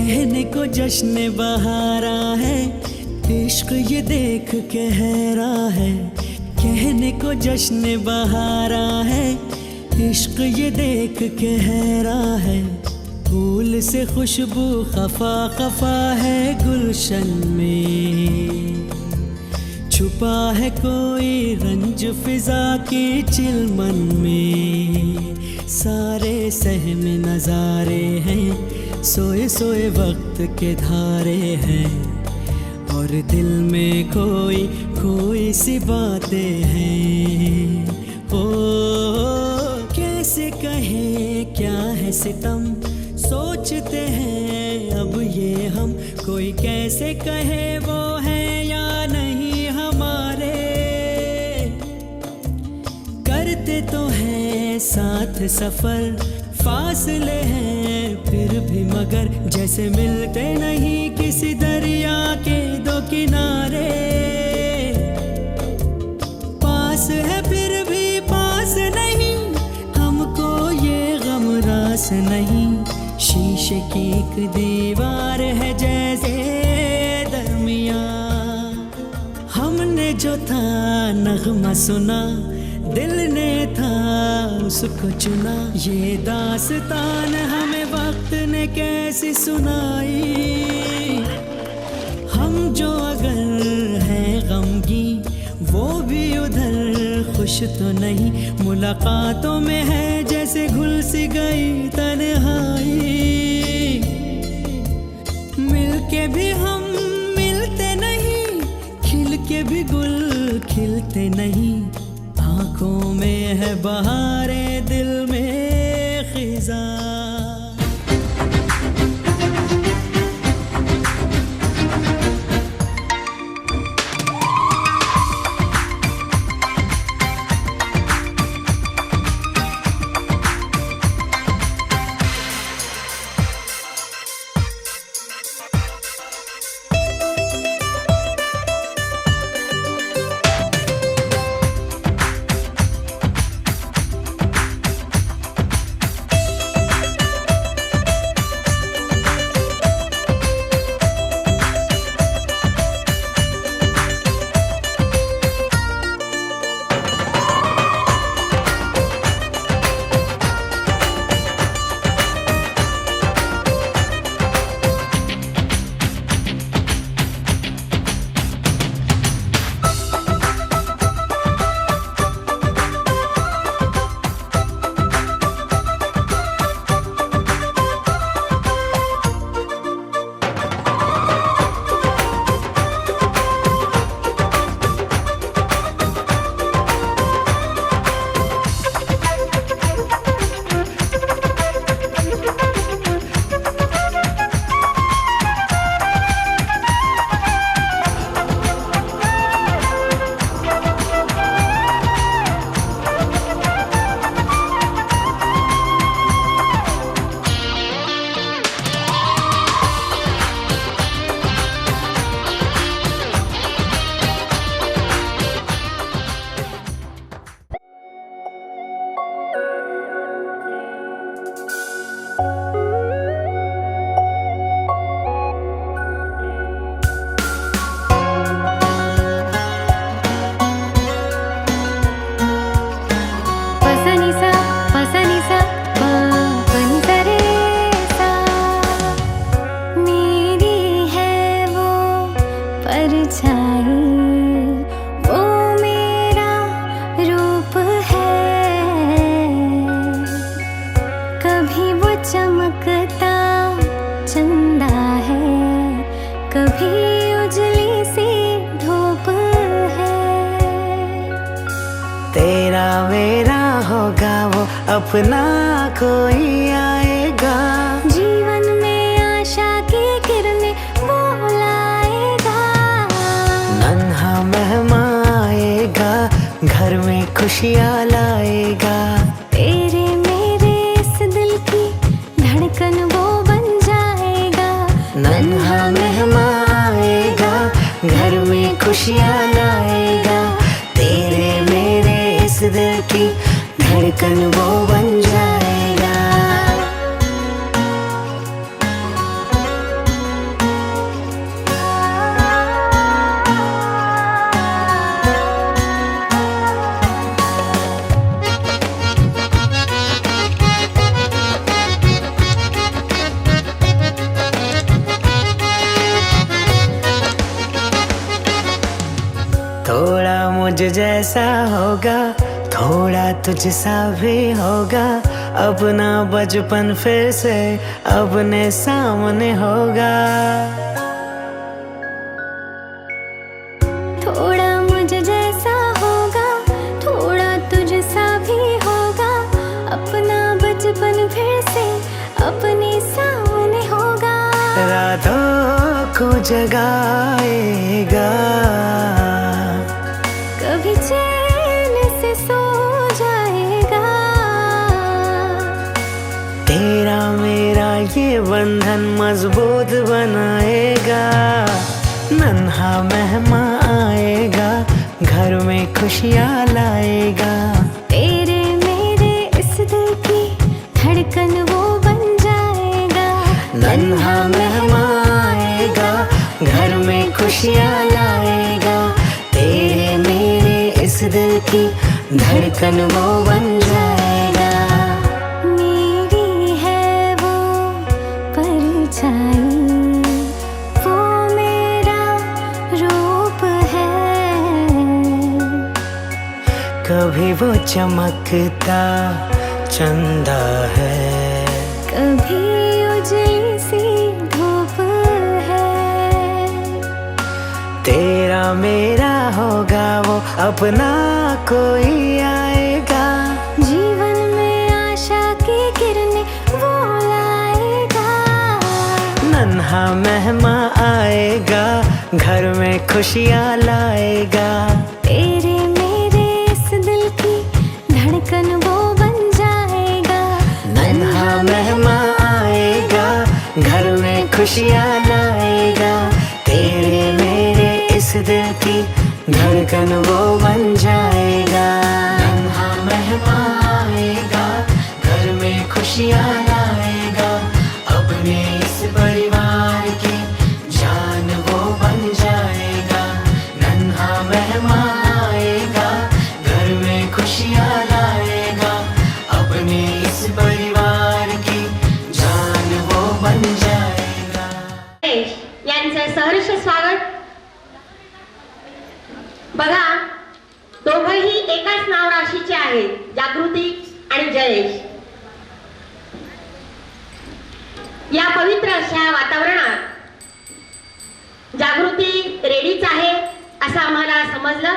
कहने को जश्न बहारा है, इश्क ये देख के हैरा है। कहने को जश्न बहारा है, इश्क ये देख के हैरा है। फूल से खुशबू खफा खफा है गुलशन में, छुपा है कोई रंज फिजा की चिलमन में। सारे सहम नजारे हैं, सोए सोए वक्त के धारे हैं, और दिल में कोई कोई सी बातें हैं। ओ कैसे कहें क्या है सितम, सोचते हैं अब ये हम। कोई कैसे कहे वो है या नहीं हमारे, करते तो हैं साथ सफर, फासले हैं फिर भी मगर, जैसे मिलते नहीं किसी दरिया के दो किनारे। पास है फिर भी पास नहीं, हमको ये गम रास नहीं। शीशे की एक दीवार है जैसे दरमियां, हमने जो था नगमा सुना, दिल ने था उसको चुना। ये दास्तान हमें वक्त ने कैसी सुनाई, हम जो अगर हैं गमगी वो भी उधर खुश तो नहीं। मुलाकातों में है जैसे घुल सी गई तन्हाई, मिलके भी हम मिलते नहीं, खिल के भी गुल खिलते नहीं। आँखों में है बहारे, दिल में खिजा। अपना कोई आएगा, जीवन में आशा की किरणें वो लाएगा। नन्हा मेहमान आएगा, घर में खुशियाँ लाएगा। तेरे मेरे इस दिल की धड़कन वो बन जाएगा। नन्हा मेहमान आएगा, घर में खुशियाँ लाएगा। तेरे मेरे इस दिल की धड़कन वो बन जाएगा। जैसा होगा, थोड़ा तुझसा भी होगा, अपना बचपन फिर से अपने सामने होगा। थोड़ा मुझ जैसा होगा, थोड़ा तुझसा भी होगा, अपना बचपन फिर से अपने सामने होगा। रातों को जगाएगा, कभी चैन से सो जाएगा। तेरा मेरा ये बंधन मजबूत बनाएगा। नन्हा मेहमान आएगा, घर में खुशियाँ लाएगा। तेरे मेरे इस दिल की धड़कन वो बन जाएगा। नन्हा मेहमान आएगा, घर में खुशियाँ लाएगा। तेरे मेरे इस दिल की धड़कन वो बन जाएगा। मेरी है वो परछाई, वो मेरा रूप है। कभी वो चमकता चंदा है, कभी उजली सी धूप है। तेरा मेरा होगा वो अपना कोई आएगा। जीवन में आशा की किरणें वो लाएगा। नन्हा मेहमान आएगा, घर में खुशियाँ लाएगा। तेरे मेरे इस दिल की धड़कन वो बन जाएगा। नन्हा मेहमान आएगा, घर में खुशियाँ लाएगा। तेरे मेरे इस दिल की धड़कन वो बन जाएगा। नन्हा मेहमान आएगा, घर में खुशियाँ लाएगा। अपने इस परिवार की जान वो बन जाएगा। नन्हा मेहमान आएगा, घर में खुशियाँ लाएगा। अपने इस परिवार की जान वो बन जाएगा। यांचं सहर्ष स्वागत. बघा, दोघंही एकाच नाव राशीचे आहेत, जागृती आणि जयेश. या पवित्र अशा वातावरणात जागृती रेडीच आहे असं आम्हाला समजलं.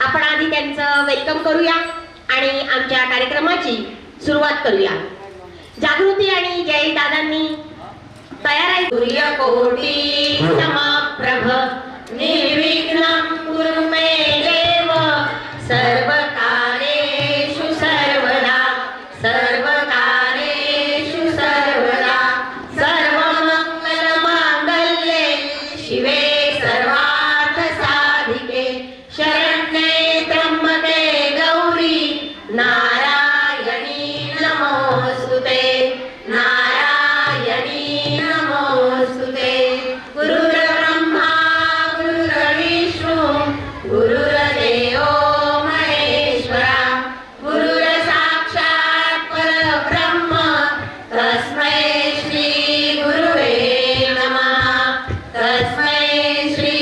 आपण आधी त्यांचं वेलकम करूया आणि आमच्या कार्यक्रमाची सुरुवात करूया. जागृती आणि जयेश दादांनी तयार आहे. सूर्यकोटी समप्रभ निर्विघ्नं कुरु मे देव, सर्वकार्येषु सर्वदा, सर्वकार्येषु सर्वदा, सर्वमङ्गलमाङ्गल्ये शिवे सर्वार्थ साधिके, शरण्ये त्र्यंबके गौरी नारायणी नमोस्तुते, नारायणी नमोस्तुते. गुरुर्ब्रह्मा गुरुर्विष्णु गुरुर्देवो महेश्वरा, गुरुर्साक्षात् परब्रह्म तस्मै श्री गुरुवे नमः, तस्मै श्री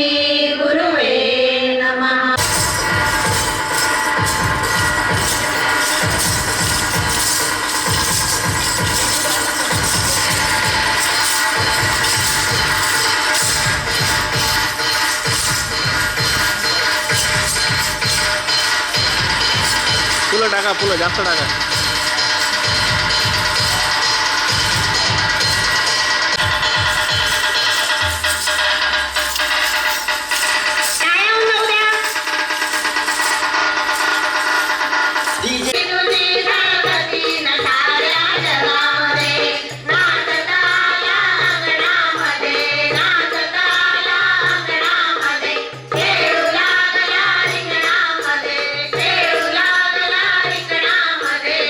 गुरुवे नमः. फुलं टाका, फुलं जास्त टाका. टाळ्या वाजवू द्या. तुझी गणपती न साऱ्या जगामध्ये, नाचता या अंगणामध्ये, नाचता या अंगणामध्ये, खेळू लागला रिंगणामध्ये, खेळू लागला रिंगणामध्ये.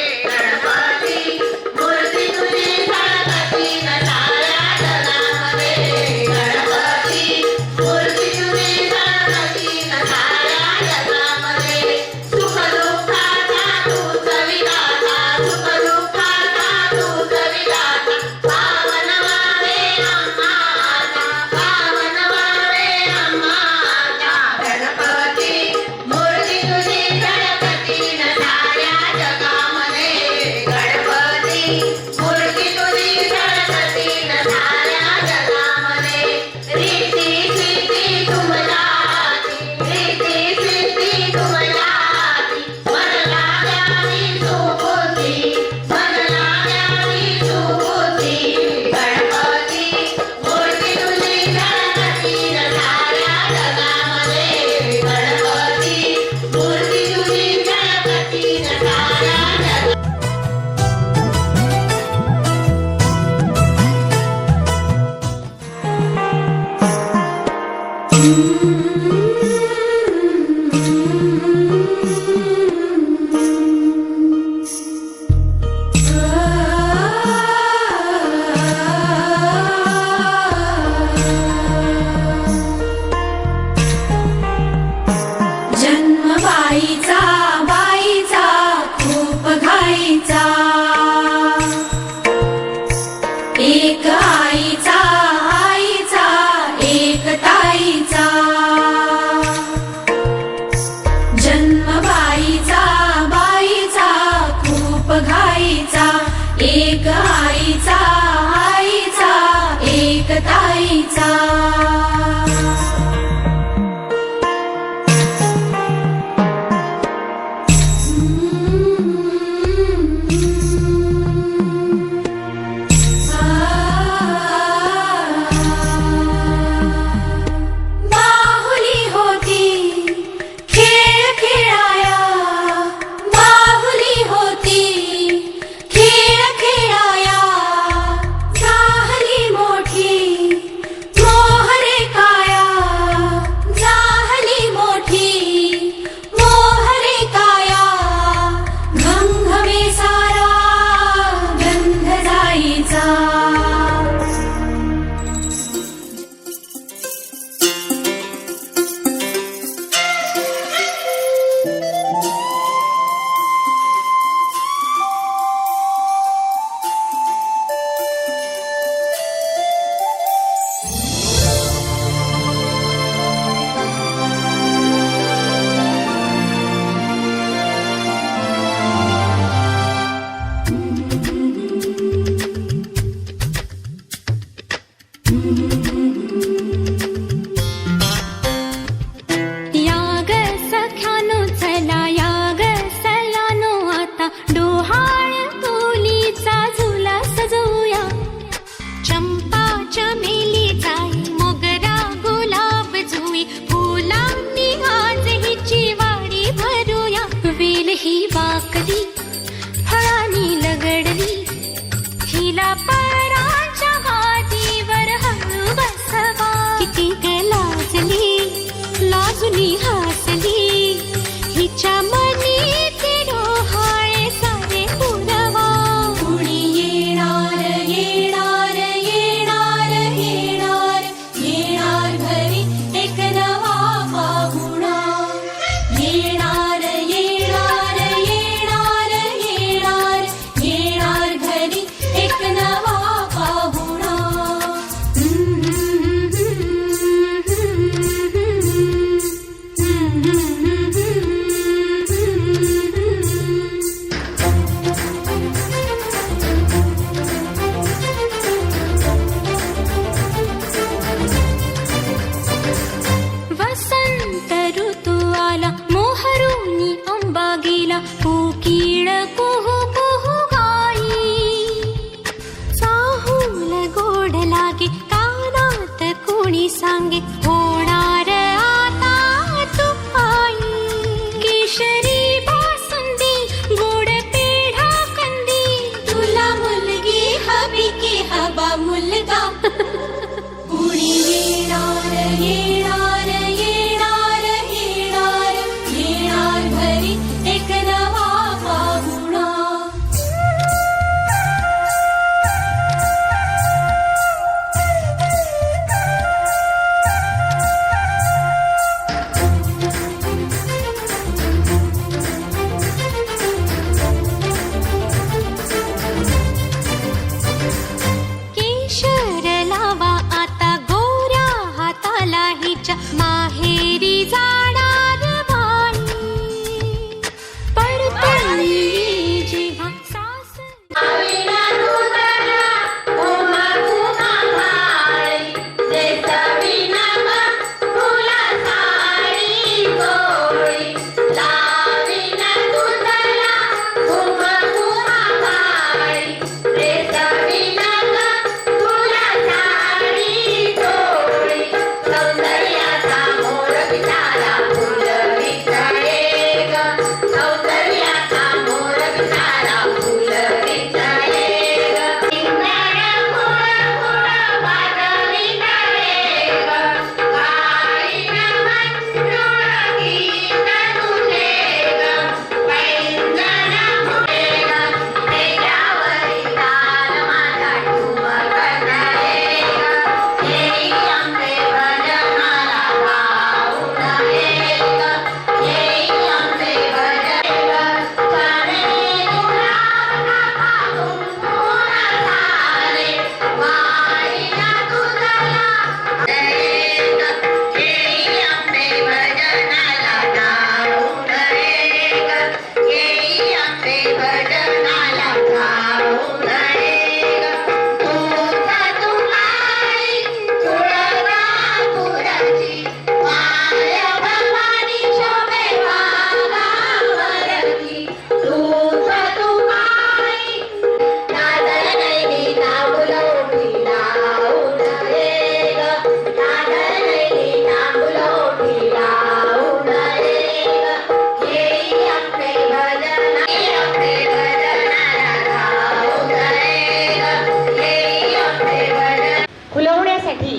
पिढी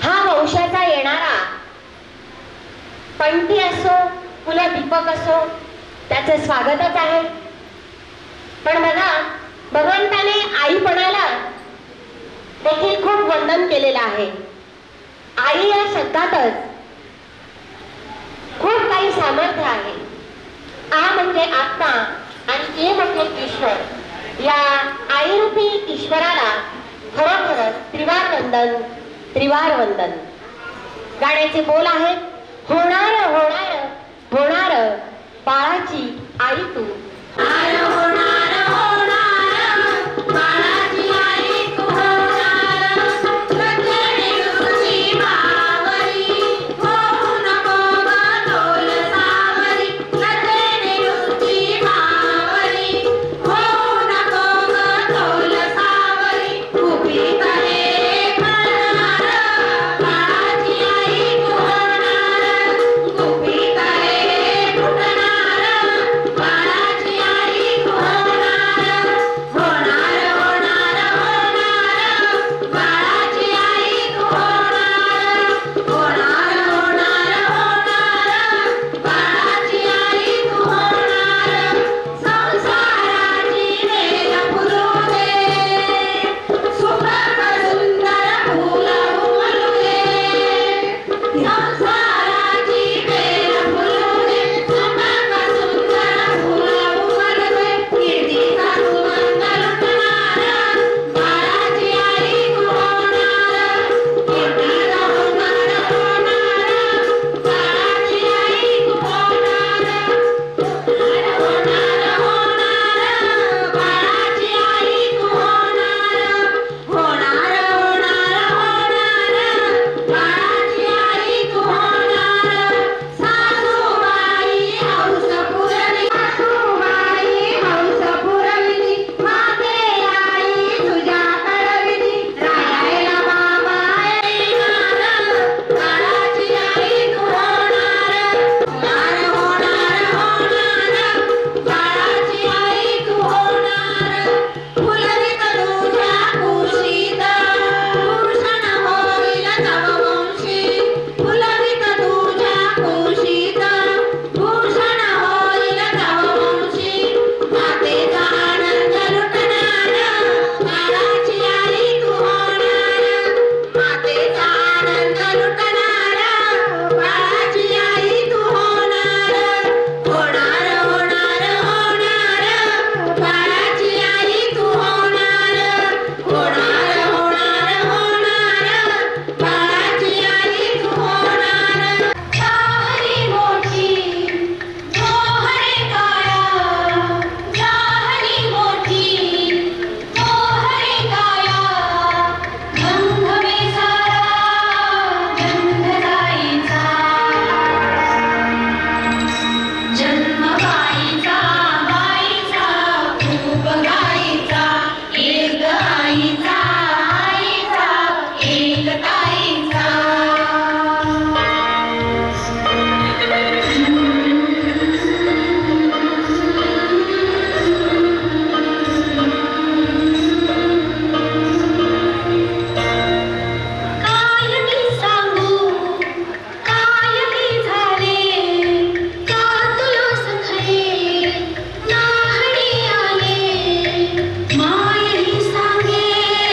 हा वंशाचा येणारा पंथी असो फुलं दीपक असो त्याचं स्वागतच आहे. पण बघा भगवंताने आईपणाला देखील खूप वंदन केलेलं आहे. आई या शब्दातच खूप काही सामर्थ्य आहे. आ म्हणजे आत्मा आणि ए म्हणजे ईश्वर. या आईरूपी ईश्वराला खरोखरच त्रिवार वंदन त्रिवार वंदन. गाण्याचे बोल आहेत होणार होणार होणार बाळाची आई तू. मायरी सांगे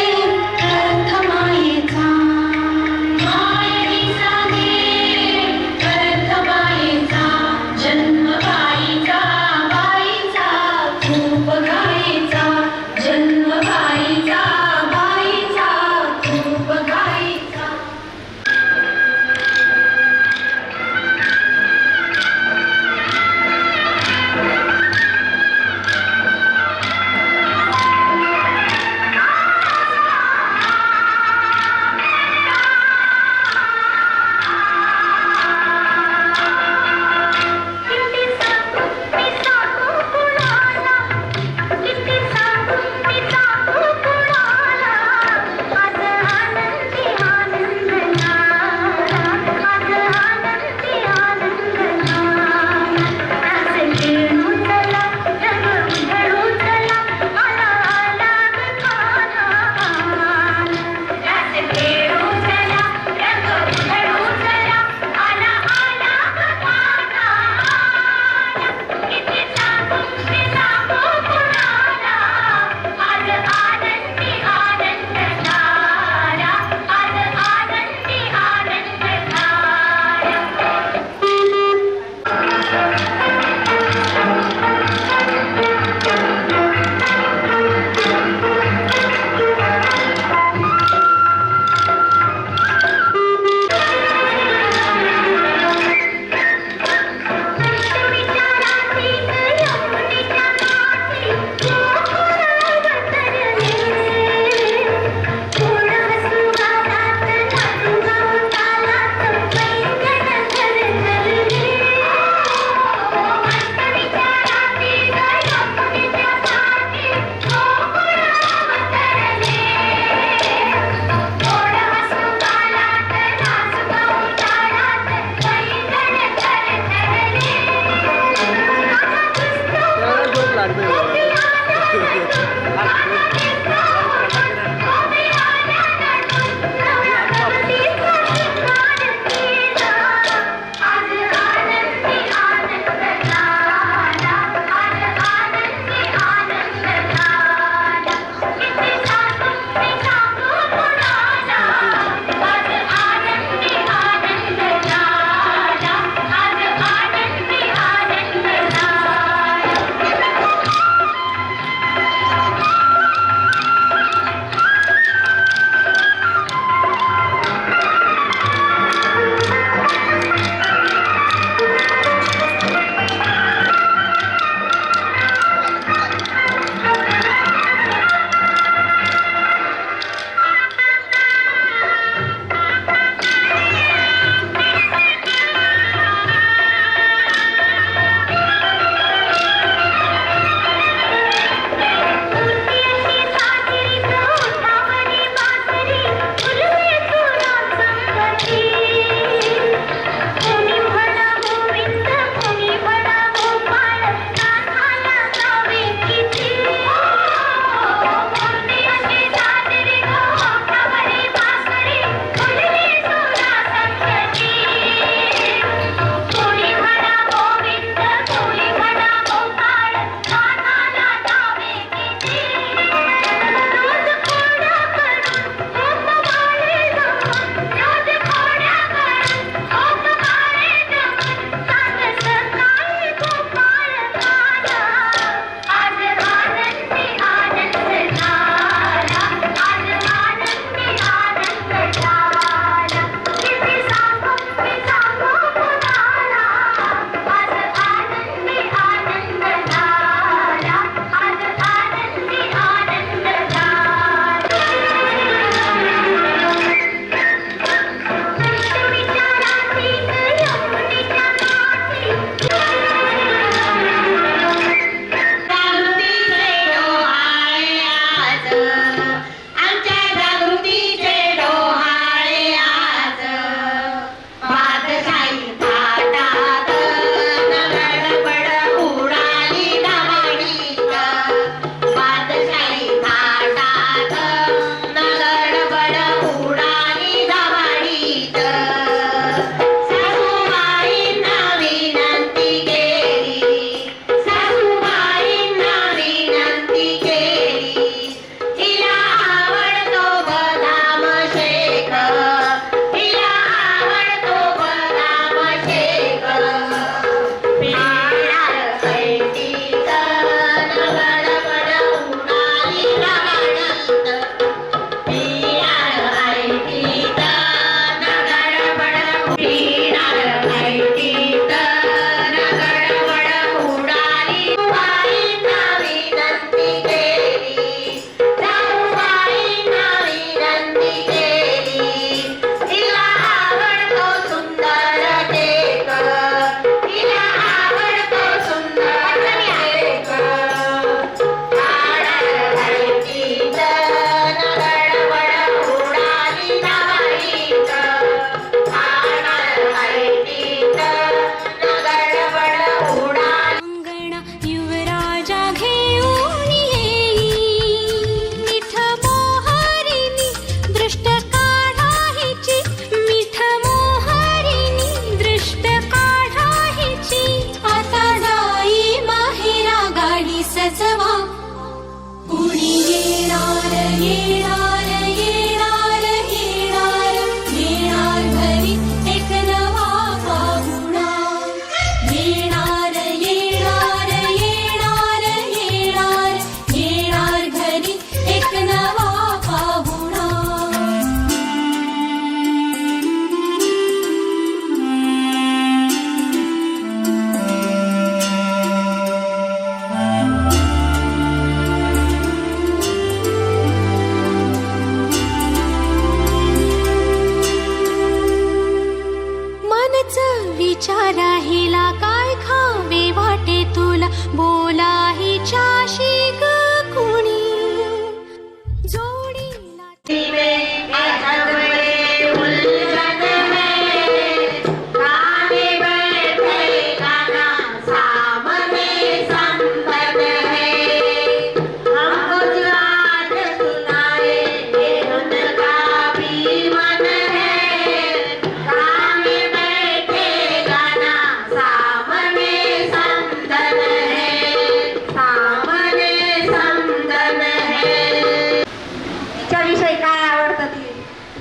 तिच्याविषयी काय आवडतं ती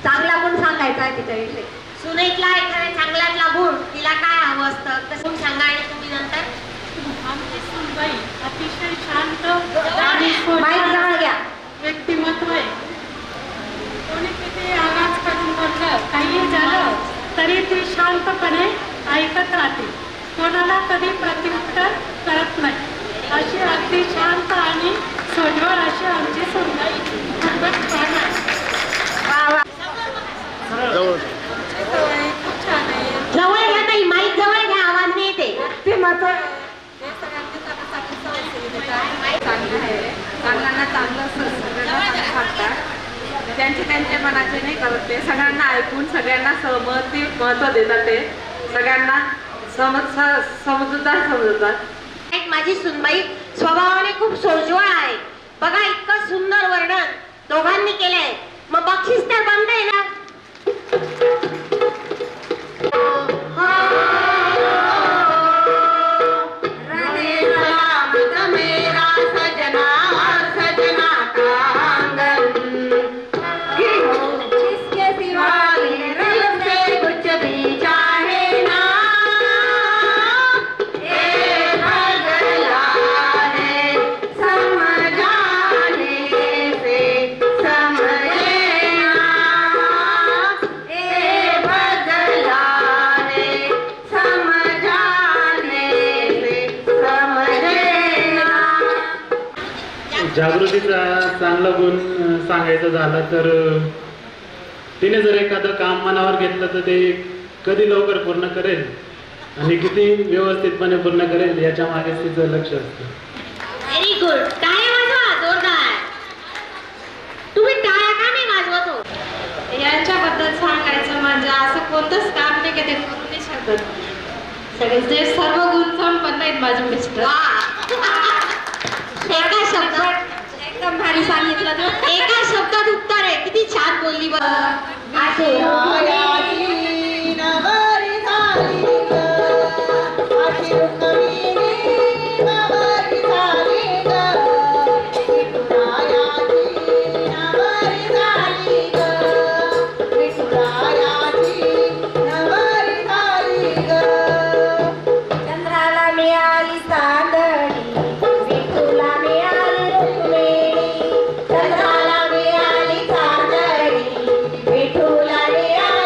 चांगला गुण सांगायचा आहे तिच्याविषयी. सुनेतला एखाद्या चांगल्यातला गुण तिला काय हवं असतं कसं सांगा आणि तुम्ही नंतर. आमची सुनबाई अतिशय शांत आणि माईक जवळ घ्या. व्यक्तिमत्व आहे. कोणी किती आवाज करून बोललं काही झालं तरी ती शांतपणे ऐकत राहते. कोणाला कधी प्रत्युत्तर करत नाही. अशी अगदी शांत आणि सोज्वळ अशी आमची सुनबाई खूपच छान आहे. खूप छान आहे. जवळ घ्या ताई, माईक जवळ घ्या, आवाज नाही येते. व्यक्तिमत्व चांगलं आहे. चांगल्यांना चांगलं असतं, सगळ्यांना चांगलं वाटतात. त्यांचे मनाचे नाही करत ते. सगळ्यांना ऐकून सगळ्यांना महत्त्व देतात ते. सगळ्यांना समजूतदार समजतात. एक माझी सुनबाई स्वभावाने खूप सोज्वळ आहे. बघा इतकं सुंदर वर्णन दोघांनी केलंय. मग बक्षीस तर बंद आहे ना. जागृतीचा चांगला गुण सांगायचं झालं तर तिने जर एखादं काम मनावर घेतलं तर ते कधी लवकर पूर्ण करेल आणि किती व्यवस्थितपणे पूर्ण करेल याच्या मागे तिचं लक्ष असतं. Very good. टाळ्या वाजवा जोरदार. तुम्ही टाळ्या का नाही वाजवत हो? यांच्याबद्दल सांगायचं म्हणजे असं कोणतंच काम नाही की ते करू नाही शकत. सगळे सर्व गुण संपन्न आहेत माझे मिस्टर. एका शब्दात एकदम भारी सांगितलं तू. एका शब्दात उत्तर आहे. किती छान बोलली बरं. चंद्राला मिळाली चांदणी, विठूला मिळाली रुक्मिणी. चंद्राला मिळाली चांदणी, विठूला मिळाली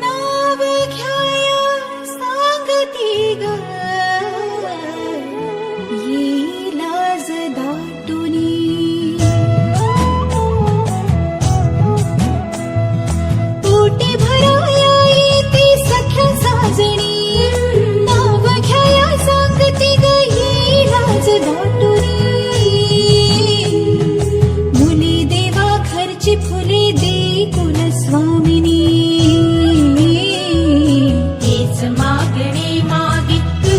नाव घ्याया सांगती ग ये लाज दाटुनी पोटी भराया येते सख्या साजणी नाव घ्याया सांगती ग ये लाज दाटुनी मुली देवा घरची फुले दे कुलस्वामिनी हेच मागणे मागितले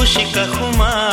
खुशी का खुमार